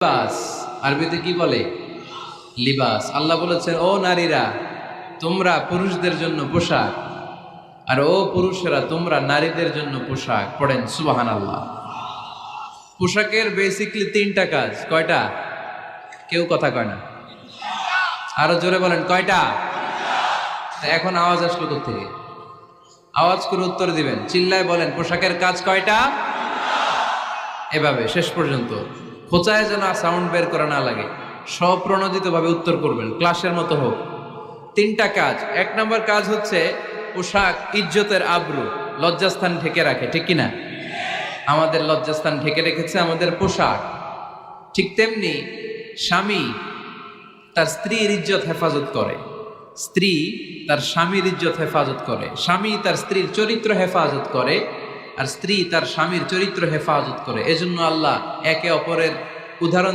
লিবাস আরবিতে কি বলে? লিবাস। আল্লাহ বলেছেন, ও নারীরা তোমরা পুরুষদের জন্য পোশাক, আর ও পুরুষেরা তোমরা নারীদের জন্য পোশাক। পড়েন সুবহানাল্লাহ। পোশাকের বেসিকলি তিনটা কাজ। কয়টা? কেউ কথা কয় না, আরো জোরে বলেন কয়টা? এখন আওয়াজ আসলো কোত্থেকে? আওয়াজ করে উত্তর দিবেন, চিল্লায় বলেন পোশাকের কাজ কয়টা? এভাবে শেষ পর্যন্ত খোঁচায় যেন সাউন্ড বের করা না লাগে, স্বপ্রণোদিত ভাবে উত্তর করবেন, ক্লাসের মতো হোক। তিনটা কাজ। এক নম্বর কাজ হচ্ছে পোশাক ইজ্জতের আবরু, লজ্জাস্থান ঢেকে রাখে, ঠিক কিনা? আমাদের লজ্জাস্থান ঢেকে রেখেছে আমাদের পোশাক। ঠিক তেমনি স্বামী তার স্ত্রীর ইজ্জত হেফাজত করে, স্ত্রী তার স্বামীর ইজ্জত হেফাজত করে, স্বামী তার স্ত্রীর চরিত্র হেফাজত করে, আর স্ত্রী তার স্বামীর চরিত্র হেফাজত করে। এজন্য আল্লাহ একে অপরের উদাহরণ